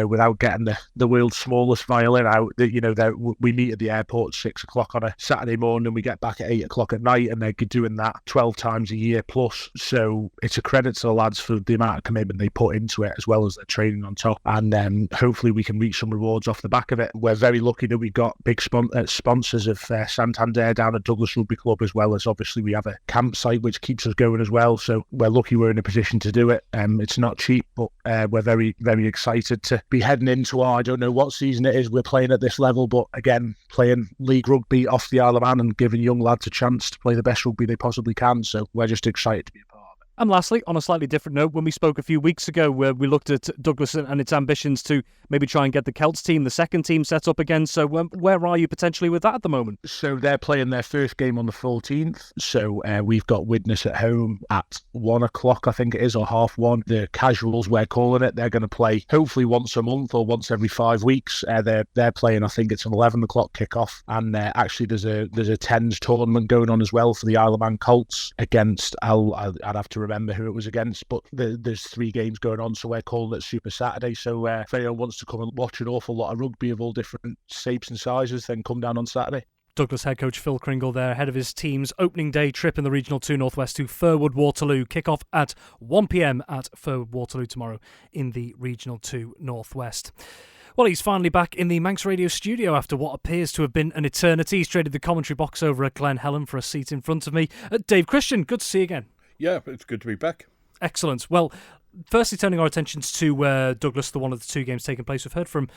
without getting the world's smallest violin out, we meet at the airport at 6 o'clock on a Saturday morning, we get back at 8 o'clock at night, and they're doing that 12 times a year plus. So it's a credit to the lads for the amount of commitment they put into it, as well as their training on top. And hopefully we can reach some rewards off the back of it. We're very lucky that we've got big sponsors of Santander down at Douglas Rugby Club, as well as obviously we have a campsite which keeps us going as well. So we're lucky we're in a position to do it. It's not cheap, but we're very, very excited to be heading into I don't know what season it is we're playing at this level, but again, playing league rugby off the Isle of Man and giving young lads a chance to play the best rugby they possibly can. So we're just excited to be a part of it. And lastly, on a slightly different note, when we spoke a few weeks ago, where we looked at Douglas and its ambitions to maybe try and get the Celts team, the second team, set up again. So where are you potentially with that at the moment? So they're playing their first game on the 14th. So we've got Widnes at home at 1 o'clock, I think it is, or 1:30. The casuals, we're calling it, they're going to play hopefully once a month or once every 5 weeks. They're playing, I think it's an 11 o'clock kickoff. And actually there's a tens tournament going on as well for the Isle of Man Colts against, I'd have to remember who it was against, but there's 3 games going on, so we're calling it Super Saturday. So if anyone wants to come and watch an awful lot of rugby of all different shapes and sizes, then come down on Saturday. Douglas head coach Phil Cringle there, ahead of his team's opening day trip in the Regional 2 Northwest to Furwood Waterloo. Kick-off at 1 p.m. at Furwood Waterloo tomorrow in the Regional 2 Northwest. Well, he's finally back in the Manx Radio studio after what appears to have been an eternity. He's traded the commentary box over at Glen Helen for a seat in front of me. Dave Christian, good to see you again. Yeah, it's good to be back. Excellent. Well, firstly, turning our attentions to Douglas, the one of the 2 games taking place. We've heard from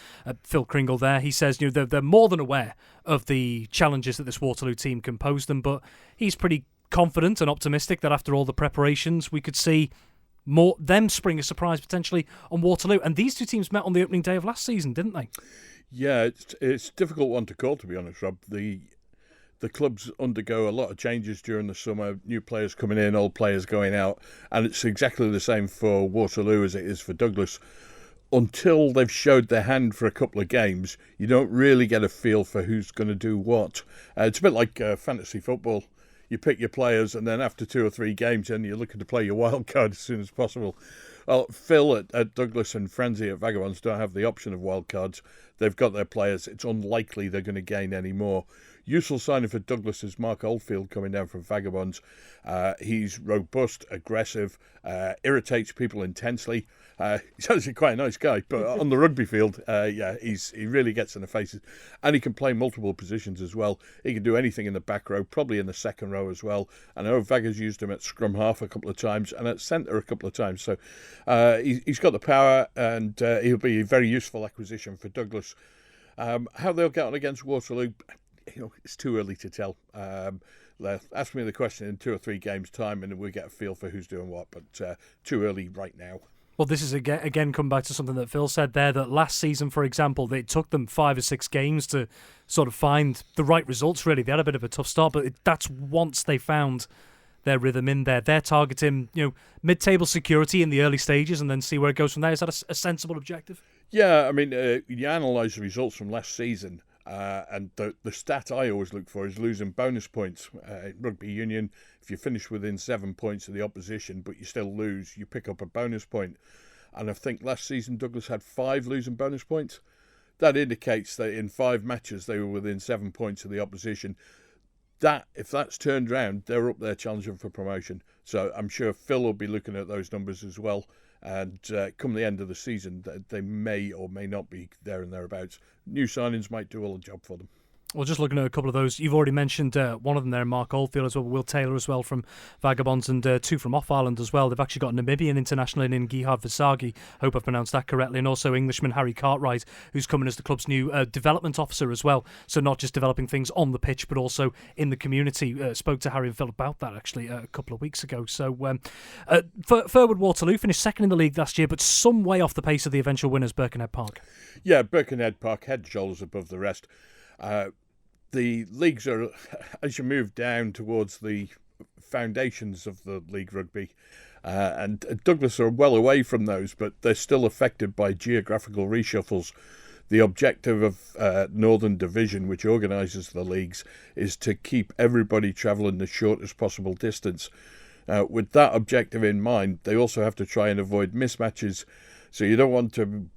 Phil Cringle there. He says they're more than aware of the challenges that this Waterloo team can pose them, but he's pretty confident and optimistic that after all the preparations, we could see them spring a surprise potentially on Waterloo. And these 2 teams met on the opening day of last season, didn't they? Yeah, it's a difficult one to call, to be honest, Rob. the clubs undergo a lot of changes during the summer, new players coming in, old players going out, and it's exactly the same for Waterloo as it is for Douglas. Until they've showed their hand for a couple of games, you don't really get a feel for who's going to do what. It's a bit like fantasy football. You pick your players, and then after 2 or 3 games, and you're looking to play your wild card as soon as possible. Well, Phil at Douglas and Frenzy at Vagabonds don't have the option of wild cards. They've got their players. It's unlikely they're going to gain any more. Useful signing for Douglas is Mark Oldfield coming down from Vagabonds. He's robust, aggressive, irritates people intensely. He's actually quite a nice guy, but on the rugby field, he really gets in the faces. And he can play multiple positions as well. He can do anything in the back row, probably in the second row as well. I know Vagga's used him at scrum half a couple of times and at centre a couple of times. So he's got the power, and he'll be a very useful acquisition for Douglas. How they'll get on against Waterloo, it's too early to tell. Ask me the question in 2 or 3 games' time, and we'll get a feel for who's doing what. But too early right now. Well, this is again come back to something that Phil said there, that last season, for example, it took them 5 or 6 games to sort of find the right results, really. They had a bit of a tough start, but that's once they found their rhythm in there. They're targeting, mid-table security in the early stages and then see where it goes from there. Is that a sensible objective? Yeah, I mean, you analyse the results from last season, and the stat I always look for is losing bonus points. Rugby union, if you finish within 7 points of the opposition but you still lose, you pick up a bonus point. And I think last season Douglas had 5 losing bonus points. That indicates that in 5 matches they were within 7 points of the opposition. If that's turned around, they're up there challenging for promotion. So I'm sure Phil will be looking at those numbers as well. And come the end of the season, they may or may not be there and thereabouts. New signings might do all the job for them. Well, just looking at a couple of those, you've already mentioned one of them there, Mark Oldfield as well, Will Taylor as well from Vagabonds, and 2 from off Ireland as well. They've actually got Namibian international in Gihard Visagi, hope I've pronounced that correctly, and also Englishman Harry Cartwright, who's coming as the club's new development officer as well. So not just developing things on the pitch, but also in the community. Spoke to Harry and Phil about that actually a couple of weeks ago. So Furwood Waterloo finished second in the league last year, but some way off the pace of the eventual winners, Birkenhead Park. Yeah, Birkenhead Park, head and shoulders above the rest. The leagues are, as you move down towards the foundations of the league rugby, and Douglas are well away from those, but they're still affected by geographical reshuffles. The objective of Northern Division, which organises the leagues, is to keep everybody travelling the shortest possible distance. With that objective in mind, they also have to try and avoid mismatches. So you don't want to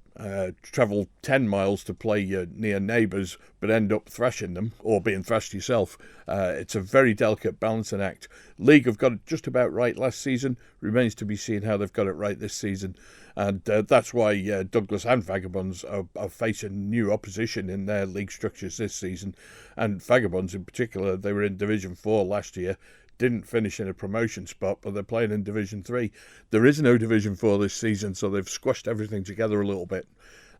travel 10 miles to play your near neighbours but end up thrashing them or being thrashed yourself. It's a very delicate balancing act. League have got it just about right last season. Remains to be seen how they've got it right this season. And that's why Douglas and Vagabonds are facing new opposition in their league structures this season. And Vagabonds in particular, they were in Division 4 last year. Didn't finish in a promotion spot, but they're playing in Division 3. There is no Division 4 this season, so they've squashed everything together a little bit.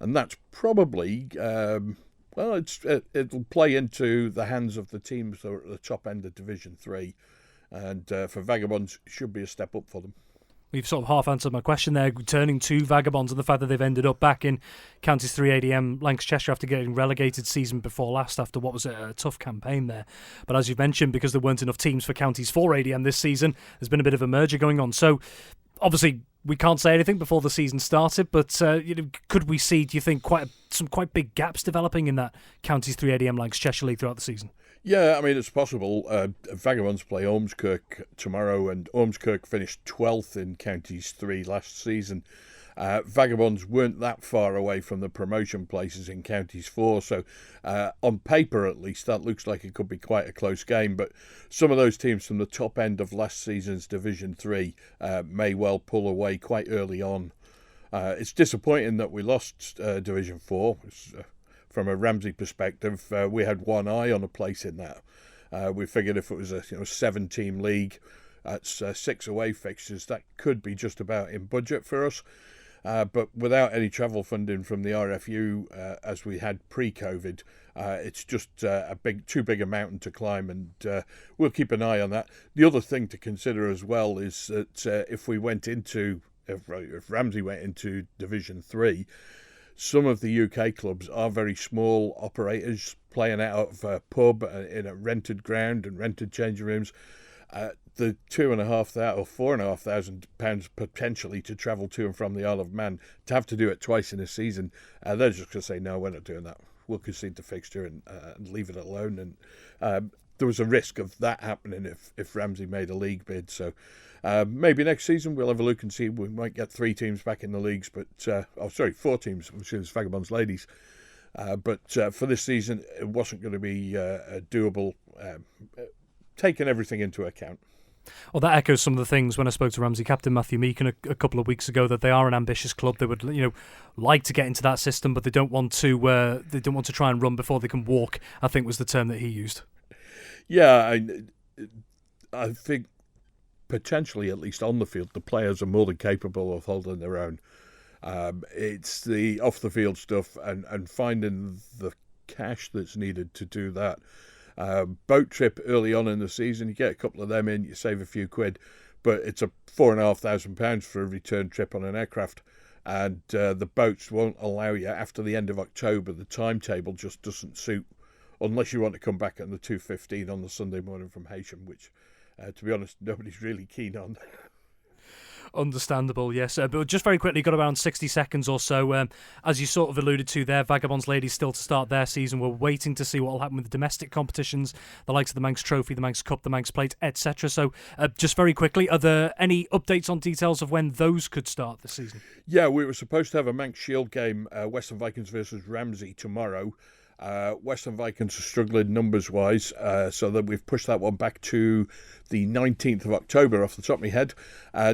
And that's probably, it'll play into the hands of the teams that are at the top end of Division 3. And for Vagabonds, it should be a step up for them. We've sort of half answered my question there, turning to Vagabonds and the fact that they've ended up back in Counties 3 ADM, Lancashire, after getting relegated season before last after what was a tough campaign there. But as you've mentioned, because there weren't enough teams for Counties 4 ADM this season, there's been a bit of a merger going on. So obviously we can't say anything before the season started, but could we see, do you think, some quite big gaps developing in that Counties 3 ADM Lancashire League throughout the season? Yeah, I mean, it's possible. Vagabonds play Ormskirk tomorrow, and Ormskirk finished 12th in Counties 3 last season. Vagabonds weren't that far away from the promotion places in Counties 4, so on paper at least, that looks like it could be quite a close game, but some of those teams from the top end of last season's Division 3 may well pull away quite early on. It's disappointing that we lost Division 4. From a Ramsey perspective, we had one eye on a place in that. We figured if it was a 7-team league, that's 6 away fixtures, that could be just about in budget for us. But without any travel funding from the RFU, as we had pre-COVID, it's just too big a mountain to climb, and we'll keep an eye on that. The other thing to consider as well is that if Ramsey went into Division 3, some of the UK clubs are very small operators, playing out of a pub in a rented ground and rented changing rooms. The £2,500 or £4,500 potentially to travel to and from the Isle of Man, to have to do it twice in a season, they're just going to say, no, we're not doing that. We'll concede the fixture and leave it alone. And there was a risk of that happening if Ramsey made a league bid. So maybe next season we'll have a look and see. We might get 3 teams back in the leagues, but 4 teams, which is Vagabonds ladies. But for this season, it wasn't going to be doable, taking everything into account. Well, that echoes some of the things when I spoke to Ramsey captain Matthew Meakin a couple of weeks ago, that they are an ambitious club. They would, like to get into that system, but they don't want to. They don't want to try and run before they can walk, I think was the term that he used. Yeah, I think potentially, at least on the field, the players are more than capable of holding their own. It's the off the field stuff and finding the cash that's needed to do that. Boat trip early on in the season, you get a couple of them in, you save a few quid, but it's a £4,500 for a return trip on an aircraft, and the boats won't allow you after the end of October. The timetable just doesn't suit, unless you want to come back on the 2:15 on the Sunday morning from Mepham, which, to be honest, nobody's really keen on. Understandable, yes. But just very quickly, got around 60 seconds or so. As you sort of alluded to there, Vagabonds ladies still to start their season. We're waiting to see what will happen with the domestic competitions, the likes of the Manx Trophy, the Manx Cup, the Manx Plate, etc. So just very quickly, are there any updates on details of when those could start this season? Yeah, we were supposed to have a Manx Shield game, Western Vikings versus Ramsey, tomorrow. Western Vikings are struggling numbers-wise, so that we've pushed that one back to the 19th of October off the top of my head.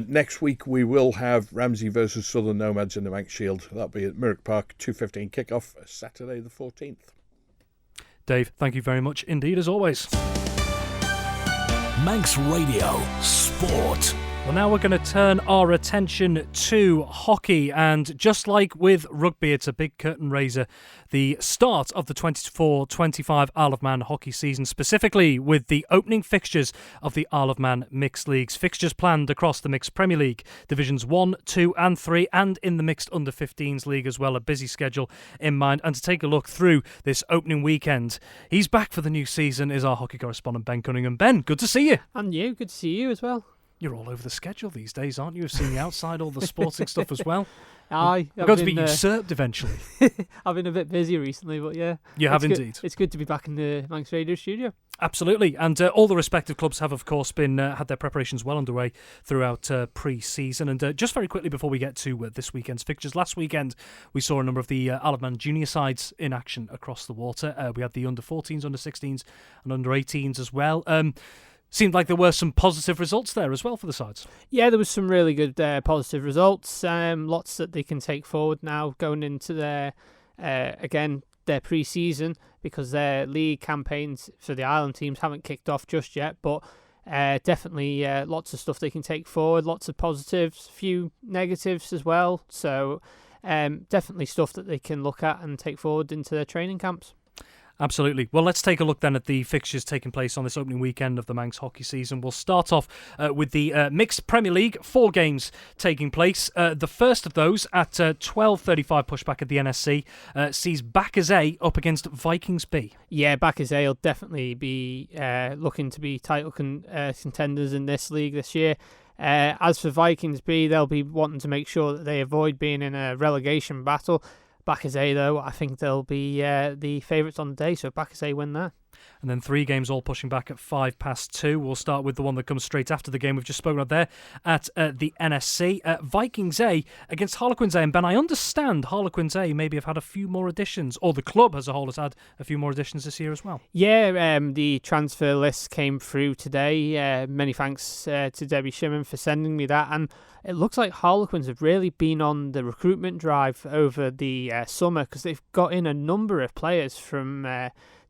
Next week we will have Ramsey versus Southern Nomads in the Manx Shield. That'll be at Merrick Park, 2:15 kickoff, Saturday the 14th. Dave, thank you very much indeed, as always. Manx Radio Sport. Well, now we're going to turn our attention to hockey, and just like with rugby, it's a big curtain raiser, the start of the 24-25 Isle of Man hockey season, specifically with the opening fixtures of the Isle of Man Mixed Leagues. Fixtures planned across the Mixed Premier League, Divisions 1, 2 and 3, and in the Mixed Under-15s League as well, a busy schedule in mind. And to take a look through this opening weekend, he's back for the new season, is our hockey correspondent Ben Cunningham. Ben, good to see you. And you, good to see you as well. You're all over the schedule these days, aren't you? You've seen the outside, all the sporting stuff as well. Aye. I've got to be usurped eventually. I've been a bit busy recently, but yeah. You have indeed. It's good to be back in the Manx Radio studio. Absolutely. And all the respective clubs have, of course, been had their preparations well underway throughout pre-season. And just very quickly before we get to this weekend's fixtures, last weekend we saw a number of the Isle of Man junior sides in action across the water. We had the under-14s, under-16s and under-18s as well. Seemed like there were some positive results there as well for the sides. Yeah, there was some really good positive results. Lots that they can take forward now going into their pre-season, because their league campaigns for the island teams haven't kicked off just yet. But definitely lots of stuff they can take forward, lots of positives, few negatives as well. So definitely stuff that they can look at and take forward into their training camps. Absolutely. Well, let's take a look then at the fixtures taking place on this opening weekend of the Manx hockey season. We'll start off with the Mixed Premier League, 4 games taking place. The first of those at 12:35 pushback at the NSC sees Backers A up against Vikings B. Yeah, Backers A will definitely be looking to be title contenders in this league this year. As for Vikings B, they'll be wanting to make sure that they avoid being in a relegation battle. Backers A, though, I think they'll be the favourites on the day, so Backers A win there. And then 3 games all pushing back at 2:05. We'll start with the one that comes straight after the game we've just spoken about there at the NSC. Vikings A against Harlequins A. And Ben, I understand Harlequins A maybe have had a few more additions, or the club as a whole has had a few more additions this year as well. Yeah, the transfer list came through today. Many thanks to Debbie Shimon for sending me that. And it looks like Harlequins have really been on the recruitment drive over the summer, because they've got in a number of players from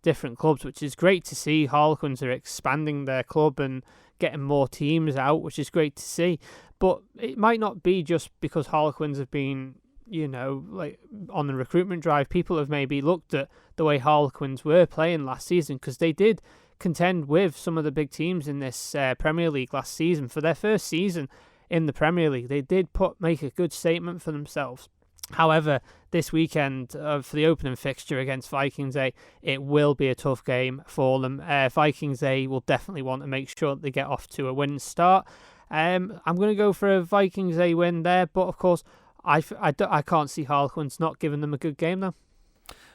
different clubs, which is great to see. Harlequins are expanding their club and getting more teams out, which is great to see. But it might not be just because Harlequins have been, like on the recruitment drive. People have maybe looked at the way Harlequins were playing last season, because they did contend with some of the big teams in this Premier League last season. For their first season in the Premier League, they did make a good statement for themselves. However, this weekend for the opening fixture against Vikings A, it will be a tough game for them. Vikings A will definitely want to make sure that they get off to a winning start. I'm going to go for a Vikings A win there, but of course, I can't see Harlequins not giving them a good game though.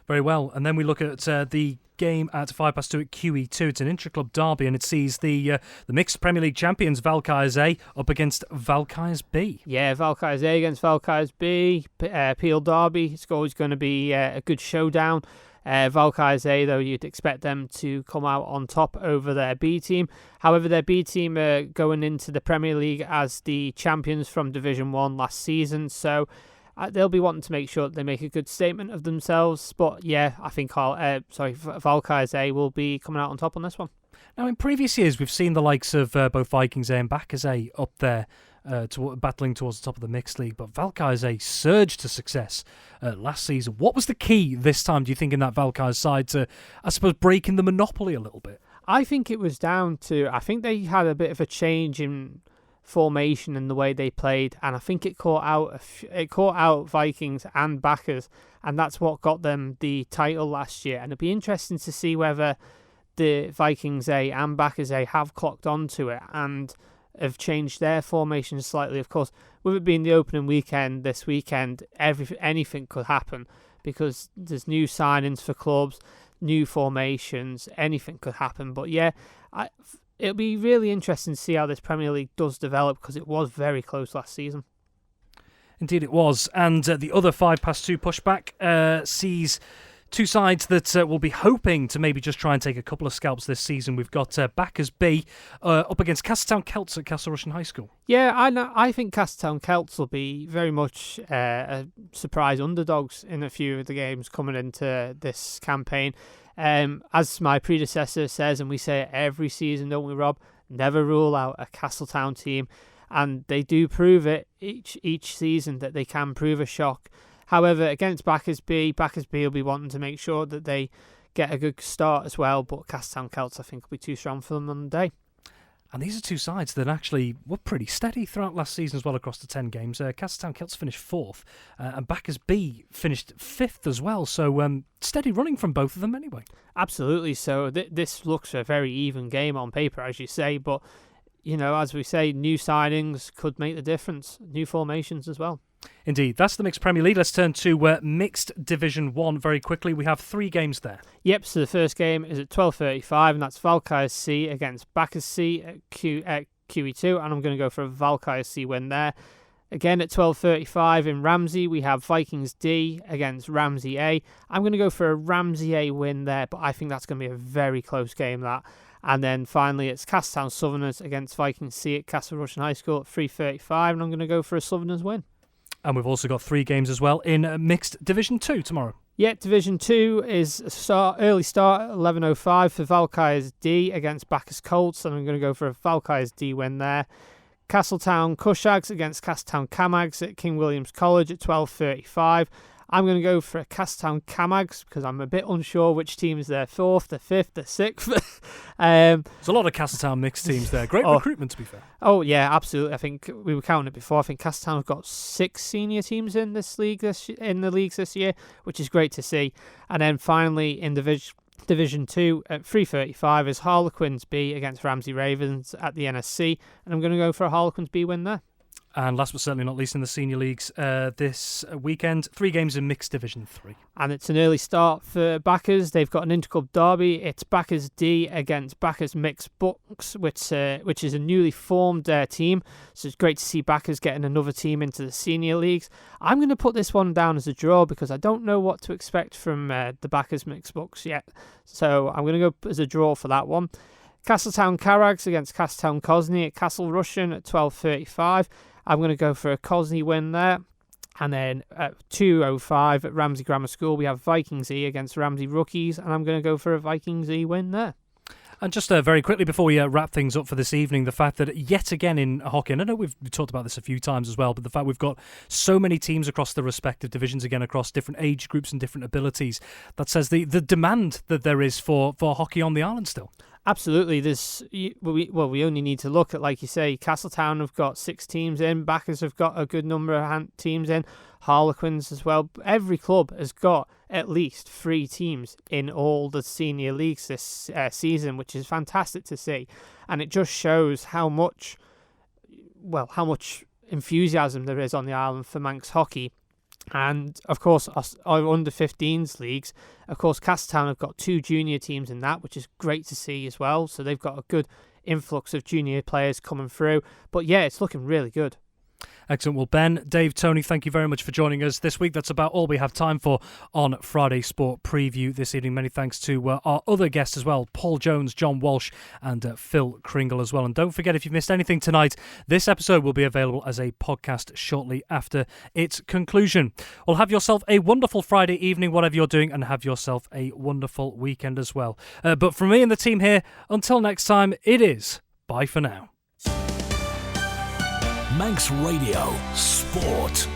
Very well. And then we look at the game at 2:05 at QE2. It's an intra-club derby, and it sees the mixed Premier League champions Valkyries A up against Valkyries B. Yeah, Valkyries A against Valkyries B. Peel derby. It's always going to be a good showdown. Valkyries A, though, you'd expect them to come out on top over their B team. However, their B team are going into the Premier League as the champions from Division 1 last season, so they'll be wanting to make sure that they make a good statement of themselves. But yeah, I think Valkyries A will be coming out on top on this one. Now, in previous years, we've seen the likes of both Vikings A and Backers A up there battling towards the top of the mixed league, but Valkyries A surged to success last season. What was the key this time, do you think, in that Valkyries side to, I suppose, breaking the monopoly a little bit? I think it was down to, I think they had a bit of a change in formation and the way they played, and I think it caught out Vikings and Backers, and that's what got them the title last year. And it'd be interesting to see whether the Vikings A and Backers A have clocked onto it and have changed their formation slightly. Of course, with it being the opening weekend this weekend, anything could happen because there's new signings for clubs, new formations, anything could happen. But yeah, it'll be really interesting to see how this Premier League does develop because it was very close last season. Indeed it was. And the other 2:05 pushback sees two sides that will be hoping to maybe just try and take a couple of scalps this season. We've got Backers B up against Castletown Celts at Castle Rushen High School. Yeah, I think Castletown Celts will be very much a surprise underdogs in a few of the games coming into this campaign. As my predecessor says, and we say it every season, don't we, Rob? Never rule out a Castletown team, and they do prove it each season that they can prove a shock. However, against Backers B will be wanting to make sure that they get a good start as well, but Castletown Celts, I think, will be too strong for them on the day. And these are two sides that actually were pretty steady throughout last season as well across the 10 games. Castletown Celts finished 4th, and Backers B finished 5th as well, so steady running from both of them anyway. Absolutely, so this looks a very even game on paper, as you say, but, you know, as we say, new signings could make the difference, new formations as well. Indeed. That's the Mixed Premier League. Let's turn to Mixed Division 1 very quickly. We have 3 games there. Yep, so the first game is at 12:35, and that's Valkyries C against Backers C at QE2, and I'm going to go for a Valkyries C win there. Again, at 12:35 in Ramsey, we have Vikings D against Ramsey A. I'm going to go for a Ramsey A win there, but I think that's going to be a very close game, that. And then finally, it's Castletown Southerners against Vikings C at Castle Rushen High School at 3:35, and I'm going to go for a Southerners win. And we've also got 3 games as well in Mixed Division 2 tomorrow. Yeah, Division 2 is early start at 11:05 for Valkyries D against Backers Colts, and I'm going to go for a Valkyries D win there. Castletown Cushags against Castletown Camags at King William's College at 12:35. I'm going to go for a Castletown Camags because I'm a bit unsure which team is there, 4th, the 5th, the 6th. There's a lot of Castletown mixed teams there. Great recruitment, to be fair. Oh, yeah, absolutely. I think we were counting it before. I think Castletown have got 6 senior teams in this league in the leagues this year, which is great to see. And then finally in Division 2 at 3:35 is Harlequins B against Ramsey Ravens at the NSC, and I'm going to go for a Harlequins B win there. And last but certainly not least in the senior leagues this weekend, 3 games in Mixed Division 3. And it's an early start for Backers. They've got an interclub derby. It's Backers D against Backers Mixed Bucks, which is a newly formed team. So it's great to see Backers getting another team into the senior leagues. I'm going to put this one down as a draw because I don't know what to expect from the Backers Mixed Bucks yet. So I'm going to go as a draw for that one. Castletown Carags against Castletown Cosney at Castle Rushen at 12:35. I'm going to go for a Cosney win there. And then at 2:05 at Ramsey Grammar School, we have Vikings E against Ramsey Rookies, and I'm going to go for a Vikings E win there. And just very quickly before we wrap things up for this evening, the fact that yet again in hockey, and I know we've talked about this a few times as well, but the fact we've got so many teams across the respective divisions, again across different age groups and different abilities, that says the demand that there is for hockey on the island still. Absolutely. We only need to look at, like you say, Castletown have got 6 teams in, Backers have got a good number of teams in, Harlequins as well. Every club has got at least 3 teams in all the senior leagues this season, which is fantastic to see. And it just shows how much enthusiasm there is on the island for Manx hockey. And of course, our under-15s leagues, of course, Castletown have got 2 junior teams in that, which is great to see as well. So they've got a good influx of junior players coming through. But yeah, it's looking really good. Excellent. Well, Ben, Dave, Tony, thank you very much for joining us this week. That's about all we have time for on Friday Sport Preview this evening. Many thanks to our other guests as well, Paul Jones, John Walsh and Phil Cringle as well. And don't forget, if you've missed anything tonight, this episode will be available as a podcast shortly after its conclusion. Well, have yourself a wonderful Friday evening, whatever you're doing, and have yourself a wonderful weekend as well. But from me and the team here, until next time, it is bye for now. Manx Radio Sport.